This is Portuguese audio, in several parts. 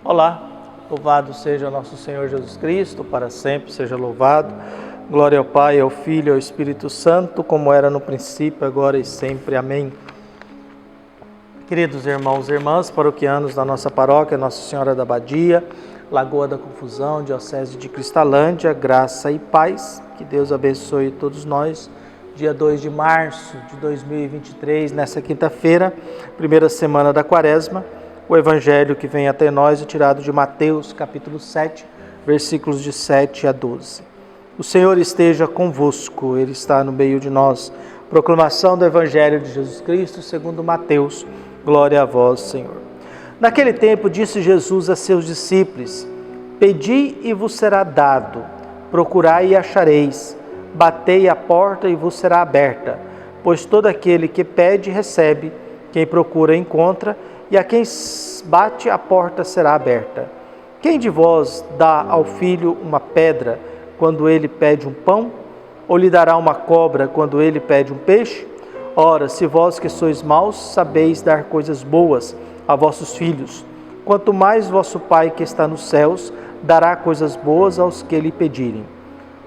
Olá, louvado seja nosso Senhor Jesus Cristo, para sempre seja louvado. Glória ao Pai, ao Filho e ao Espírito Santo, como era no princípio, agora e sempre. Amém. Queridos irmãos e irmãs, paroquianos da nossa paróquia, Nossa Senhora da Abadia, Lagoa da Confusão, Diocese de Cristalândia, graça e paz. Que Deus abençoe todos nós. Dia 2 de março de 2023, nessa quinta-feira, primeira semana da Quaresma. O evangelho que vem até nós é tirado de Mateus, capítulo 7, versículos de 7 a 12. O Senhor esteja convosco, Ele está no meio de nós. Proclamação do evangelho de Jesus Cristo, segundo Mateus. Glória a vós, Senhor. Naquele tempo disse Jesus a seus discípulos: Pedi e vos será dado, procurai e achareis, batei a porta e vos será aberta. Pois todo aquele que pede, recebe, quem procura, encontra, e a quem bate, a porta será aberta. Quem de vós dá ao filho uma pedra quando ele pede um pão? Ou lhe dará uma cobra quando ele pede um peixe? Ora, se vós que sois maus sabeis dar coisas boas a vossos filhos, quanto mais vosso Pai que está nos céus dará coisas boas aos que lhe pedirem.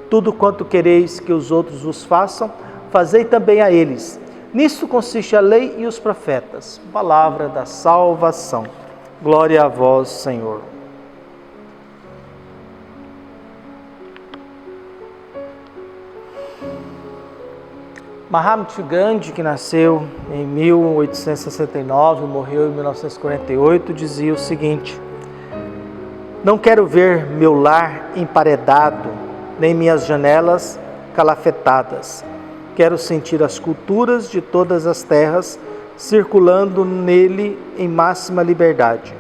Tudo quanto quereis que os outros vos façam, fazei também a eles. Nisto consiste a lei e os profetas. Palavra da salvação. Glória a vós, Senhor. Mahatma Gandhi, que nasceu em 1869 e morreu em 1948, dizia o seguinte: Não quero ver meu lar emparedado, nem minhas janelas calafetadas. Quero sentir as culturas de todas as terras circulando nele em máxima liberdade.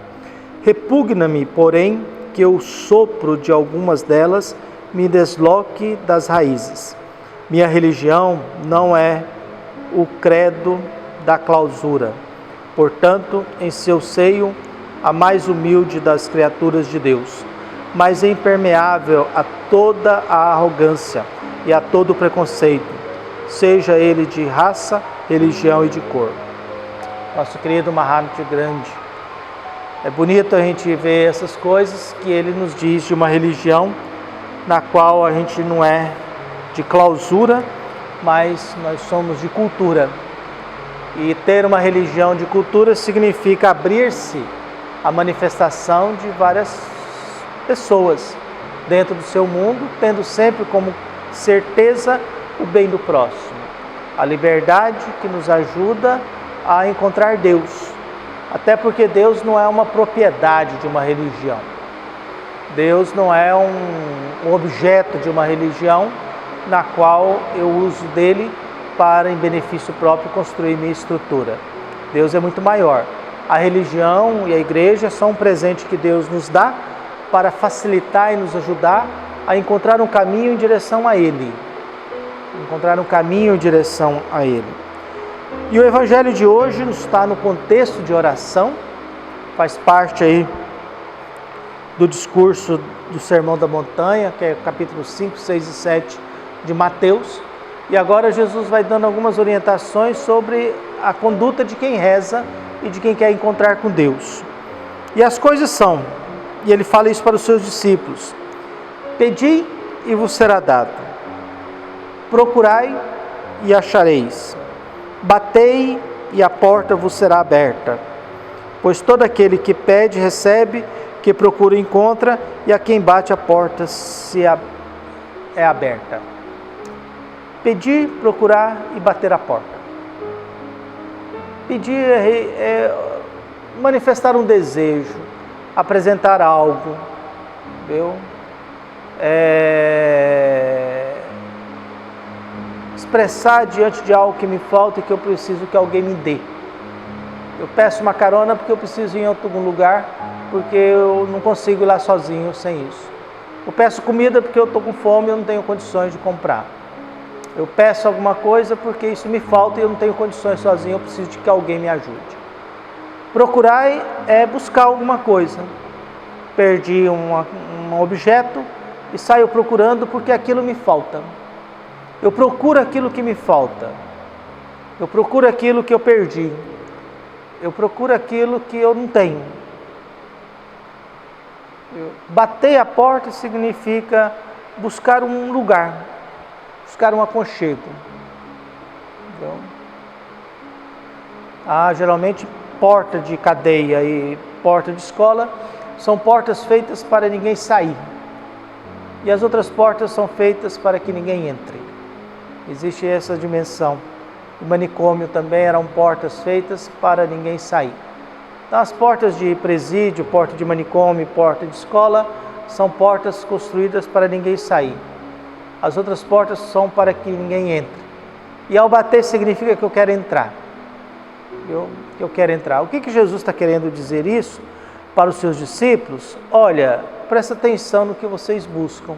Repugna-me, porém, que o sopro de algumas delas me desloque das raízes. Minha religião não é o credo da clausura. Portanto, em seu seio, a mais humilde das criaturas de Deus, mas é impermeável a toda a arrogância e a todo o preconceito, seja ele de raça, religião e de cor. Nosso querido Mahatma Gandhi. É bonito a gente ver essas coisas que ele nos diz de uma religião na qual a gente não é de clausura, mas nós somos de cultura. E ter uma religião de cultura significa abrir-se à manifestação de várias pessoas dentro do seu mundo, tendo sempre como certeza o bem do próximo, a liberdade que nos ajuda a encontrar Deus, até porque Deus não é uma propriedade de uma religião, Deus não é um objeto de uma religião na qual eu uso dele para, em benefício próprio, construir minha estrutura. Deus é muito maior. A religião e a igreja são um presente que Deus nos dá para facilitar e nos ajudar a encontrar um caminho em direção a Ele. Encontrar um caminho em direção a Ele. E o evangelho de hoje está no contexto de oração, faz parte aí do discurso do Sermão da Montanha, que é capítulo 5, 6 e 7 de Mateus. E agora Jesus vai dando algumas orientações sobre a conduta de quem reza e de quem quer encontrar com Deus. E as coisas são, e ele fala isso para os seus discípulos: Pedi e vos será dado. Procurai e achareis. Batei e a porta vos será aberta. Pois todo aquele que pede, recebe, que procura, encontra, e a quem bate a porta é aberta. Pedir, procurar e bater a porta. Pedir é manifestar um desejo, apresentar algo, entendeu? Expressar diante de algo que me falta e que eu preciso que alguém me dê. Eu peço uma carona porque eu preciso ir em algum lugar, porque eu não consigo ir lá sozinho sem isso. Eu peço comida porque eu estou com fome e eu não tenho condições de comprar. Eu peço alguma coisa porque isso me falta e eu não tenho condições sozinho, eu preciso de que alguém me ajude. Procurar é buscar alguma coisa. Perdi um objeto e saio procurando porque aquilo me falta. Eu procuro aquilo que me falta. Eu procuro aquilo que eu perdi. Eu procuro aquilo que eu não tenho. Bater a porta significa buscar um lugar, buscar um aconchego. Geralmente porta de cadeia e porta de escola são portas feitas para ninguém sair. E as outras portas são feitas para que ninguém entre. Existe essa dimensão. O manicômio também eram portas feitas para ninguém sair. Então, as portas de presídio, porta de manicômio, porta de escola, são portas construídas para ninguém sair. As outras portas são para que ninguém entre. E ao bater significa que eu quero entrar. Eu quero entrar. O que Jesus está querendo dizer isso para os seus discípulos? Olha, presta atenção no que vocês buscam.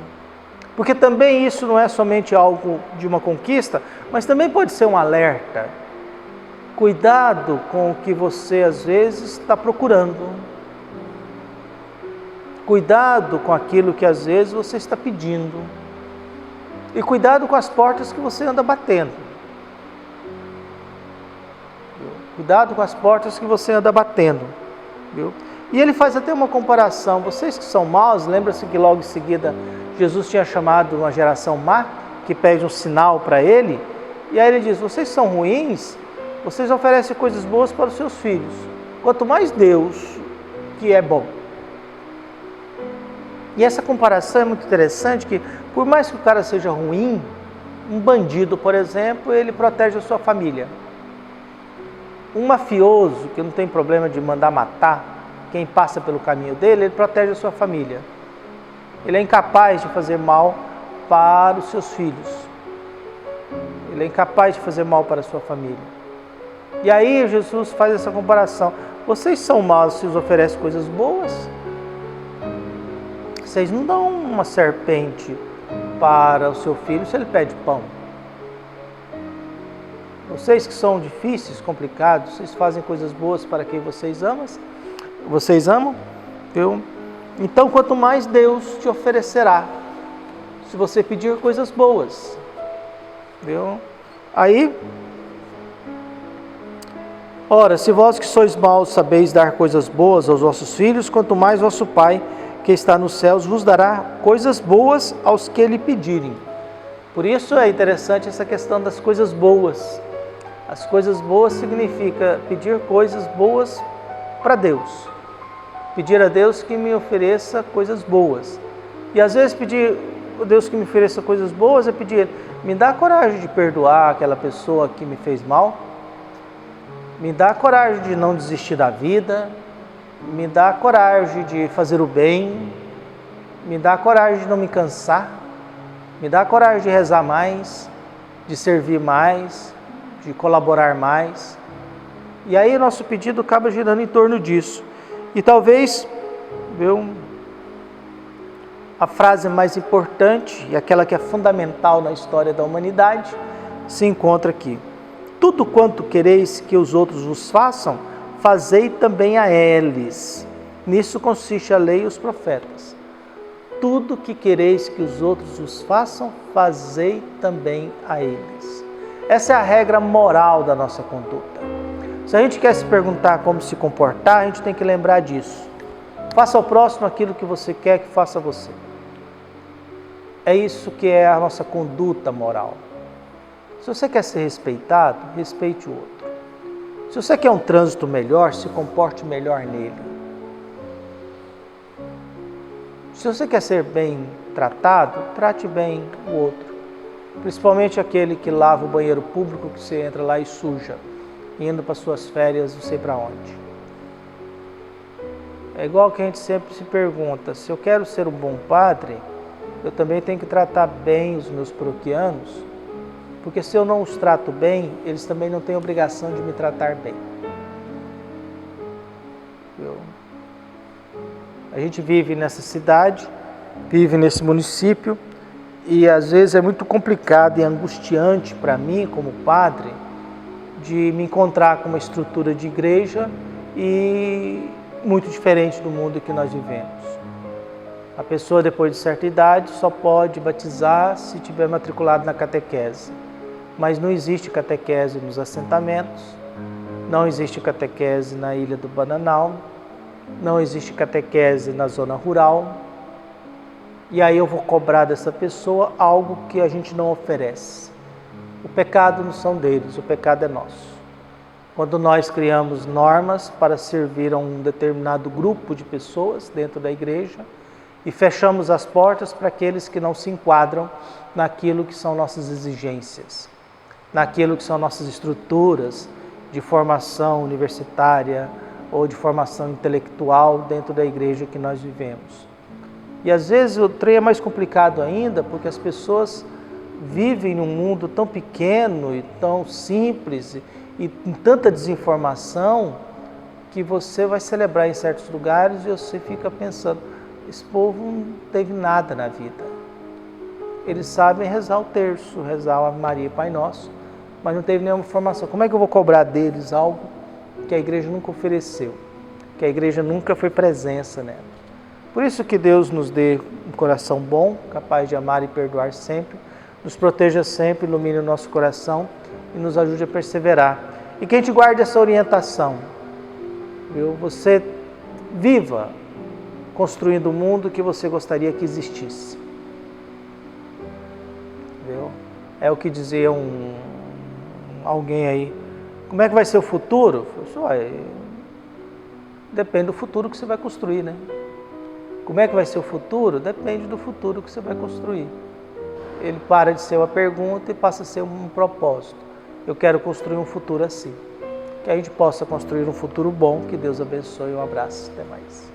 Porque também isso não é somente algo de uma conquista, mas também pode ser um alerta. Cuidado com o que você às vezes está procurando. Cuidado com aquilo que às vezes você está pedindo. E cuidado com as portas que você anda batendo. Cuidado com as portas que você anda batendo. Viu? E ele faz até uma comparação. Vocês que são maus, lembra-se que logo em seguida Jesus tinha chamado uma geração má, que pede um sinal para ele. E aí ele diz, vocês são ruins, vocês oferecem coisas boas para os seus filhos. Quanto mais Deus, que é bom. E essa comparação é muito interessante, que por mais que o cara seja ruim, um bandido, por exemplo, ele protege a sua família. Um mafioso, que não tem problema de mandar matar quem passa pelo caminho dele, ele protege a sua família. Ele é incapaz de fazer mal para os seus filhos. Ele é incapaz de fazer mal para a sua família. E aí Jesus faz essa comparação. Vocês são maus se os oferecem coisas boas? Vocês não dão uma serpente para o seu filho se ele pede pão. Vocês que são difíceis, complicados, vocês fazem coisas boas para quem vocês amam? Viu? Então, quanto mais Deus te oferecerá, se você pedir coisas boas. Viu? Aí, ora, se vós que sois maus sabeis dar coisas boas aos vossos filhos, quanto mais vosso Pai, que está nos céus, vos dará coisas boas aos que lhe pedirem. Por isso é interessante essa questão das coisas boas. As coisas boas significa pedir coisas boas para Deus. Pedir a Deus que me ofereça coisas boas. E às vezes pedir a Deus que me ofereça coisas boas é pedir, me dá coragem de perdoar aquela pessoa que me fez mal. Me dá coragem de não desistir da vida. Me dá coragem de fazer o bem. Me dá coragem de não me cansar. Me dá coragem de rezar mais, de servir mais, de colaborar mais. E aí o nosso pedido acaba girando em torno disso. E talvez, a frase mais importante e aquela que é fundamental na história da humanidade se encontra aqui. Tudo quanto quereis que os outros vos façam, fazei também a eles. Nisso consiste a lei e os profetas. Tudo que quereis que os outros vos façam, fazei também a eles. Essa é a regra moral da nossa conduta. Se a gente quer se perguntar como se comportar, a gente tem que lembrar disso. Faça ao próximo aquilo que você quer que faça a você. É isso que é a nossa conduta moral. Se você quer ser respeitado, respeite o outro. Se você quer um trânsito melhor, se comporte melhor nele. Se você quer ser bem tratado, trate bem o outro. Principalmente aquele que lava o banheiro público, que você entra lá e suja, indo para suas férias, não sei para onde. É igual que a gente sempre se pergunta, se eu quero ser um bom padre, eu também tenho que tratar bem os meus paroquianos, porque se eu não os trato bem, eles também não têm obrigação de me tratar bem. A gente vive nessa cidade, vive nesse município, e às vezes é muito complicado e angustiante para mim, como padre, de me encontrar com uma estrutura de igreja e muito diferente do mundo que nós vivemos. A pessoa, depois de certa idade, só pode batizar se tiver matriculado na catequese. Mas não existe catequese nos assentamentos, não existe catequese na Ilha do Bananal, não existe catequese na zona rural, e aí eu vou cobrar dessa pessoa algo que a gente não oferece. O pecado não são deles, o pecado é nosso. Quando nós criamos normas para servir a um determinado grupo de pessoas dentro da igreja e fechamos as portas para aqueles que não se enquadram naquilo que são nossas exigências, naquilo que são nossas estruturas de formação universitária ou de formação intelectual dentro da igreja que nós vivemos. E às vezes o trem é mais complicado ainda, porque as pessoas vivem num mundo tão pequeno e tão simples e com tanta desinformação que você vai celebrar em certos lugares e você fica pensando, esse povo não teve nada na vida. Eles sabem rezar o terço, rezar a Ave Maria, Pai Nosso, mas não teve nenhuma formação. Como é que eu vou cobrar deles algo que a igreja nunca ofereceu, que a igreja nunca foi presença nela? Por isso que Deus nos dê um coração bom, capaz de amar e perdoar sempre, nos proteja sempre, ilumine o nosso coração e nos ajude a perseverar. E que a gente guarde essa orientação, viu? Você viva construindo o mundo que você gostaria que existisse. Viu? É o que dizia alguém aí. Como é que vai ser o futuro? Depende do futuro que você vai construir, né? Como é que vai ser o futuro? Depende do futuro que você vai construir. Ele para de ser uma pergunta e passa a ser um propósito. Eu quero construir um futuro assim. Que a gente possa construir um futuro bom. Que Deus abençoe. Um abraço. Até mais.